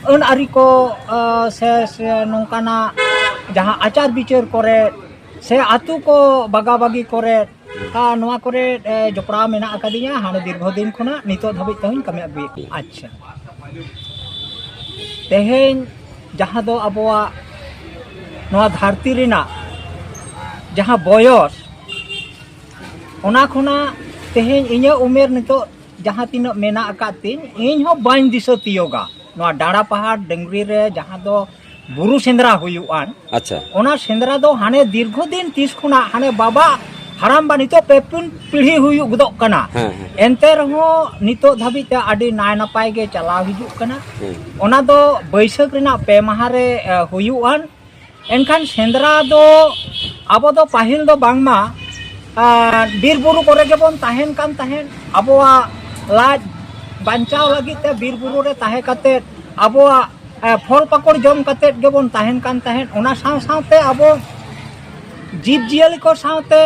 ᱟᱹᱱ ᱟᱹᱨᱤ ᱠᱚ se nongkana jaha acar bicar kore se atu ko baga-bagi kore noa kore jopra mena akadinya hane dirgho din khona nitot dhabit tehun kami agu. Acha teheny jaha do aboa noa dharti rina jaha boyos ona khona teheny inya umer nitot jaha tinak mena akatin ᱤᱧ ᱦᱚᱸ ᱵᱟᱹᱧ ᱫᱤᱥᱟᱹ ᱛᱤᱭᱳᱜᱟ ᱱᱚᱣᱟ ᱰᱟᱲᱟ ᱯᱟᱦᱟᱲ ᱰᱟᱝᱨᱤ ᱨᱮ ᱡᱟᱦᱟᱸ ᱫᱚ ᱵᱩᱨᱩ ᱥᱮᱸᱫᱽᱨᱟ ᱦᱩᱭᱩᱜᱼᱟᱱ ᱟᱪᱪᱷᱟ ᱚᱱᱟ ᱥᱮᱸᱫᱽᱨᱟ ᱫᱚ ᱦᱟᱱᱮ ᱫᱤᱨᱜᱷᱚ ᱫᱤᱱ ᱛᱤᱥ ᱠᱷᱚᱱᱟᱜ ᱦᱟᱱᱮ ᱵᱟᱵᱟ ᱦᱟᱲᱟᱢ ᱵᱟ ᱱᱤᱛᱚᱜ ᱯᱮ ᱯᱩᱱ ᱯᱤᱲᱦᱤ ᱦᱩᱭᱩᱜ ᱜᱚᱫᱚᱜ ᱠᱟᱱᱟ ᱮᱱᱛᱮ ᱨᱮᱦᱚᱸ ᱱᱤᱛᱚᱜ ᱫᱷᱟᱹᱵᱤᱡ ᱛᱮ ᱟᱹᱰᱤ ᱱᱟᱭ ᱱᱟᱯᱟᱭ ᱜᱮ ᱪᱟᱞᱟᱣ ᱦᱤᱡᱩᱜ ᱠᱟᱱᱟ ᱚᱱᱟ ᱫᱚ ᱵᱟᱹᱭᱥᱟᱹᱠᱷ ᱨᱮᱱᱟᱜ 2 ᱢᱟᱦᱟ ᱨᱮ ᱦᱩᱭᱩᱜᱼᱟᱱ ᱮᱱᱠᱷᱟᱱ ᱥᱮᱸᱫᱽᱨᱟ ᱫᱚ ᱟᱵᱚ ᱫᱚ ᱯᱟᱹᱦᱤᱞ ᱫᱚ ᱵᱟᱝᱢᱟ ᱵᱤᱨ ᱵᱩᱨᱩ ᱠᱚᱨᱮ ᱜᱮᱵᱚᱱ ᱛᱟᱦᱮᱱ ᱠᱟᱱ ᱛᱟᱦᱮᱱ ᱟᱵᱚᱣᱟᱜ ᱞᱟᱡ बांचाव लगी ते बीर बुरु रे ताहे कते अबोआ फल पकड़ जम कते गेबोन ताहेन कान ताहेन ओना साव सावते अबो जीव जियाली को सावते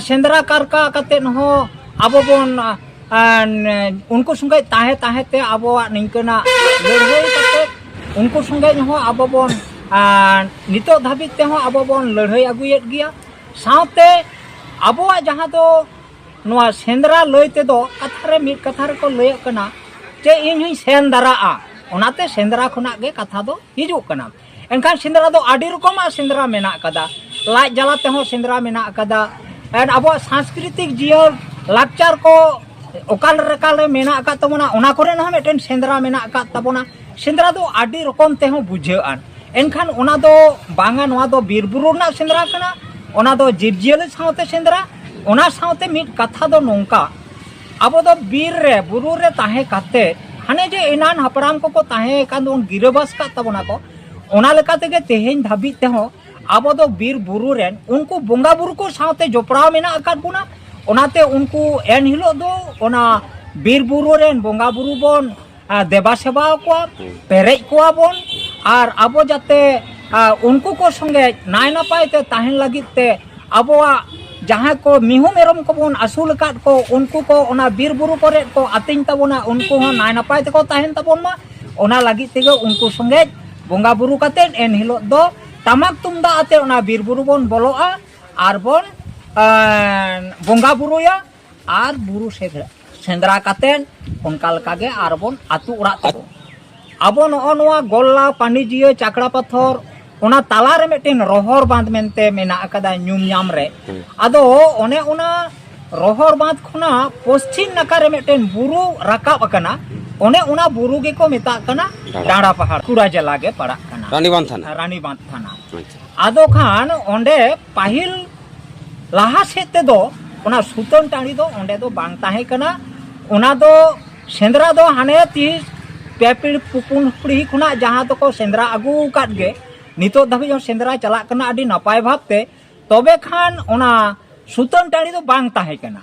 सेंद्रा कारका कते हो अबो बोन उनको संगे ताहे ताहे ते अबोआ निंकना लड़ाई कते उनको संगे हो अबो बोन नितो धाबित ते हो अबो बोन लड़ाई अगुयेत गिया सावते अबोआ जहां दो नोआ सेंद्रा लयते दो कथा रे मिट कथा रे को लय कना जे इन हुई सेन दाराआ ओनाते सेंद्रा खुना गे कथा दो हिजु कना एनखान सेंद्रा दो आडी रकम सेंद्रा मेना कदा लाज जलाते हो सेंद्रा मेना कदा एन अबो सांस्कृतिक जियर लाकचार को ओकाल रकाल रे मेना का तबोना ओना करे ना मेटेन सेंद्रा मेना का तबोना सेंद्रा दो आडी रकम ते हो बुझेआन एनखान ओना दो बांगा नोआ दो बीर बुरु ना सेंद्रा कना ओना दो जीवजियाली सावते सेंद्रा ओना सावते मिट कथा दो नोंका अबो दो बीर रे बुरु रे ताहे काते हाने जे इनान हपराम को ताहे कान दो गिरबास का तबोना को ओना लेकाते के तेहेन धाबी ते हो अबो दो बीर बुरु रेन उनको बोंगा बुरु को सावते जोपड़ा मेना अकात बुना ओनाते उनको एन हिलो दो ओना बीर बुरु रेन बोंगा बुरु बोन देवा सेवा को पेरेज को बोन आर अबो जाते उनको को संगे नाय नापाय ते ताहेन लागित ते अबोआ जहाँ को मिहू मेरम को बोन आसूल काट को उनको को ओना बीर बुरु करे को आतिन तबोना उनको हो नाय नापाय ते को ताहेन तबोन मा ओना लागित तेगे उनको संगे बोंगा बुरु काते एन हिलो दो तमाक तुमदा आते ओना बीर बुरु बोन बोलोआ आर बोन बोंगा बुरुया आर बुरु सेंद्रा काते उनका लकागे आर बोन आतु उड़ा तबो अबो नोआ गोल्ला पांडिजिया चाकड़ा पत्थर ओना ताला रे मेटेन रोहर बांध मेनते मेना अकदा न्यूम याम रे आदो ओने ओना रोहर बांध खुना पश्चिम नाका रे मेटेन बुरु राकाब अकना ओने ओना बुरु गे को मेता कना डाड़ा पहाड़ कुड़ा जला गे पड़ा कना रानी बांध थाना आदो खान ओंडे पाहिल लाहा सेते दो ओना सुतन टाणी दो ओंडे दो बांग ताहे कना ओना दो सेंद्रा दो हाने 30 पेपिड़ पुपुन पुड़ी खुना जहां तो को सेंद्रा अगु काट गे नितो धाबी जो सेंद्रा चला कना आडी नपाय भाबते तबे खान ओना सुतन टाणी दो बांग ताहे कना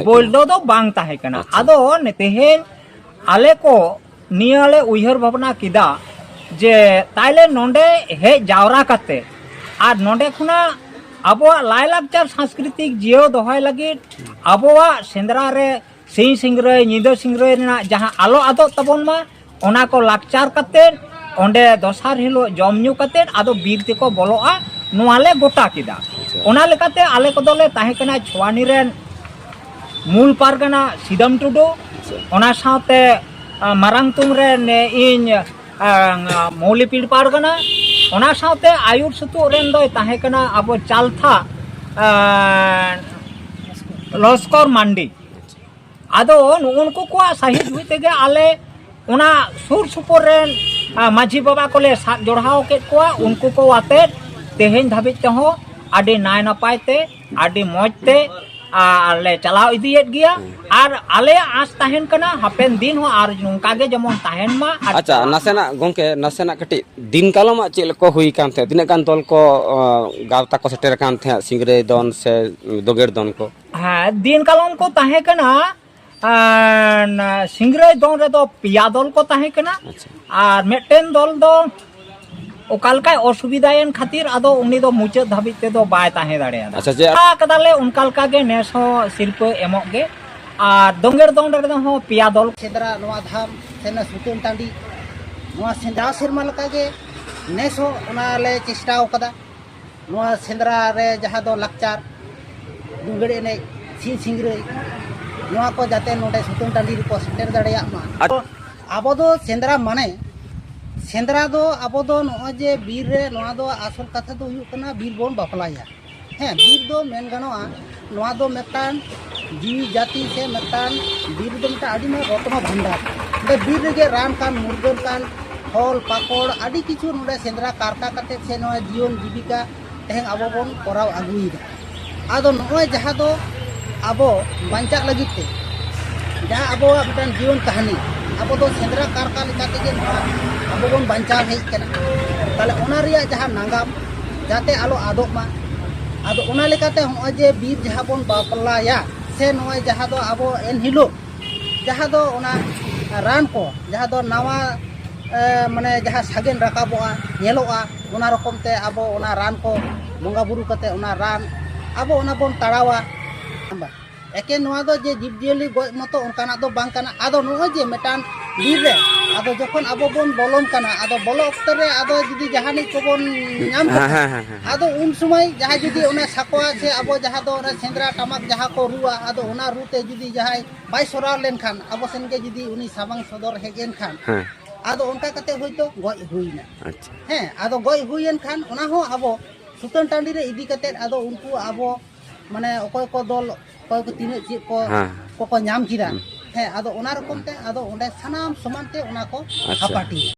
बोल दो बांग ताहे कना आदो नेतेहेन आले को नियाले उयहर भावना किदा जे ताइले नोंडे हे जावरा काते आर नोंडे खुना अबोआ लायलाकचार सांस्कृतिक जियो दोहाय लगी अबोआ सेंद्रा रे सिंह सिंगरय निदो सिंगरय ना जहां आलो आदो तबोन मा ओना को लाकचार काते ओंडे दोसार हिलो जमन्यू कते आदो बीर तेको बोलोआ नोआले गोटा किदा ओना लेकाते आले को दोले ताहे कना छवानी रेन मूल पारगना सिदम टुडो ओना साथे मारांग तुम रे ने इन मौलीपीड़ पारगना ओना साथे आयुर सुतु रेन दो ताहे कना अबो चालथा लस्कर मांडी आदो उनको को सही हुईते गे आले ओना सुर सुपुर रेन माझी बाबा को ले साथ जोड़ाव के को उनको को आते तेहेन धाबित ते हो आडी नाय नापाय ते आडी मौज ते आले चलाव इदियत गिया आर आले आस ताहेन कना हापेन दिन हो आर नुंका गे जमन ताहेन मा अच्छा नसेना गोंके नसेना कटी दिन कालमा चेल को हुई कान थे दिन कान दल को गावता को सेटर कान थे सिंगरे दन से दोगेर दन को हां दिन कालम को ताहे कना सिंगरे दन रे दो पिया दल को ताहे कना आर मेटेन दल दो ओकालका असुविधायन खातिर आदो उनी दो मुचाद धाबित ते दो बाय ताहे दाड़े अच्छा जे कदाले उनकालका गे नेस हो शिल्प एमो गे आर दोंगेर दन रे हो पिया दल सेंद्रा नोआ धाम सेना सुतन टांडी ᱱᱚᱣᱟ ᱥᱮᱸᱫᱽᱨᱟ ᱥᱮᱨᱢᱟ ᱞᱮᱠᱟᱜᱮ ᱱᱮᱥ ᱦᱚᱸ ᱚᱱᱟᱞᱮ ᱪᱮᱥᱴᱟᱣ ᱠᱟᱫᱟ ᱱᱚᱣᱟ ᱥᱮᱸᱫᱽᱨᱟ ᱨᱮ ᱡᱟᱦᱟᱸ ᱫᱚ ᱞᱟᱠᱪᱟᱨ ᱫᱩᱝᱜᱟᱹᱲ ᱮᱱᱮᱡ ᱥᱤᱧ ᱥᱤᱝᱨᱟᱹᱭ ᱱᱚᱣᱟ ᱠᱚ ᱡᱟᱛᱮ ᱱᱚᱰᱮ ᱥᱩᱛᱟᱹᱱ ᱴᱟᱺᱰᱤ ᱨᱮᱠᱚ ᱥᱮᱴᱮᱨ ᱫᱟᱲᱮᱭᱟᱜ ᱢᱟ ᱟᱵᱚ ᱫᱚ ᱥᱮᱸᱫᱽᱨᱟ ᱢᱟᱱᱮ ᱥᱮᱸᱫᱽᱨᱟ ᱫᱚ ᱟᱵᱚ ᱫᱚ ᱱᱚᱜᱼᱚᱭ ᱡᱮ ᱵᱤᱨ ᱨᱮ ᱱᱚᱣᱟ ᱫᱚ ᱟᱥᱚᱞ ᱠᱟᱛᱷᱟ ᱫᱚ ᱦᱩᱭᱩᱜ ᱠᱟᱱᱟ ᱵᱤᱨ ᱵᱚᱱ ᱵᱟᱯᱞᱟᱭᱟ ᱦᱮᱸ ᱵᱤᱨ ᱫᱚ ᱢᱮᱱ ᱜᱟᱱᱚᱜᱼᱟ ᱱᱚᱣᱟ ᱫᱚ ᱢᱤᱫᱴᱟᱝ ᱡᱤᱣᱤ ᱡᱟᱹᱛᱤ ᱥᱮ ᱢᱤᱫᱴᱟᱝ ᱵᱤᱨ ᱫᱚ ᱢᱤᱫᱴᱟᱝ ᱟᱹᱰᱤ ᱢᱟᱨᱟᱝ ᱨᱚᱛᱱᱚ ᱵᱷᱟᱱᱰᱟᱨ ᱵᱤᱨ ᱨᱮᱜᱮ ᱨᱟᱱ ᱠᱟᱱ ᱢᱩᱨᱜᱟᱹᱱ ᱠᱟᱱ ᱯᱷᱚᱞ ᱯᱟᱠᱚᱲ ᱟᱹᱰᱤ ᱠᱤᱪᱷᱩ ᱱᱚᱰᱮ ᱥᱮᱸᱫᱽᱨᱟ ᱠᱟᱨᱠᱟ ᱠᱟᱛᱮᱫ ᱥᱮ ᱱᱚᱣᱟ ᱡᱤᱭᱚᱱ ᱡᱤᱵᱤᱠᱟ ᱛᱮᱦᱮᱧ ᱟᱵᱚ ᱵᱚᱱ ᱠᱚᱨᱟᱣ ᱟᱹᱜᱩᱭᱮᱫᱟ ᱟᱫᱚ ᱱᱚᱜᱼᱚᱭ ᱡᱟᱦᱟᱸ ᱫᱚ ᱟᱵᱚ ᱵᱟᱧᱪᱟᱜ ᱞᱟᱹᱜᱤᱫ ᱛᱮ ᱡᱟᱦᱟᱸ ᱟᱵᱚᱣᱟᱜ ᱢᱤᱫᱴᱟᱝ ᱡᱤᱭᱚᱱ ᱠᱟᱹᱦᱱᱤ ᱟᱵᱚ ᱫᱚ ᱥᱮᱸᱫᱽᱨᱟ ᱠᱟᱨᱠᱟ ᱞᱮᱠᱟ ᱛᱮᱜᱮ ᱱᱚᱣᱟ ᱟᱵᱚ ᱵᱚᱱ ᱵᱟᱧᱪᱟᱣ ᱦᱮᱡ ᱠᱟᱱᱟ ᱛᱟᱦᱞᱮ ᱚᱱᱟ ᱨᱮᱭᱟᱜ ᱡᱟᱦᱟᱸ ᱱᱟᱜᱟᱢ ᱡᱟᱛᱮ ᱟᱞᱚ ᱟᱫᱚᱜ ᱢᱟ ᱟᱫᱚ ᱚᱱᱟ ᱞᱮᱠᱟᱛᱮ ᱱᱚᱜᱼᱚᱭ ᱡᱮ ᱵᱤᱨ ᱡᱟᱦᱟᱸ ᱵᱚᱱ ᱵᱟᱯᱞᱟᱭᱟ ᱥᱮ ᱱᱚᱜᱼᱚᱭ ᱡᱟᱦᱟᱸ ᱫᱚ ᱟᱵᱚ ᱮᱱᱦᱤᱞᱳᱜ ᱡᱟᱦᱟᱸ ᱫᱚ ᱚᱱᱟ ᱨᱟᱱ ko jaha do nawa mane jaha sagen rakaboa nyeloa ona rokom te abo ona ran ko bonga buru kate ona ran abo ona bon tarawa amba eken noa do je jibjiali goj moto onkanak do bang kana ado noa je metan bir re ado jokon abo bon bolon kana ado bolo okte re ado judi jahani ko bon nyam ado un sumai jaha judi ona sakwa se abo jaha do ona sendra tamak jaha ko ruwa ado ona rute judi jahai bai sorar len khan abo sen ge judi uni sabang sodor hejen khan ado onka kate hoyto goj huina he ado goj huyen khan ona ho abo sutan tandi re idi kate ado unku abo mane okoy ko dol okoy ko tine chit ko ko nyam kida he ado ona rokom te ado onde sanam somante ona ko hapati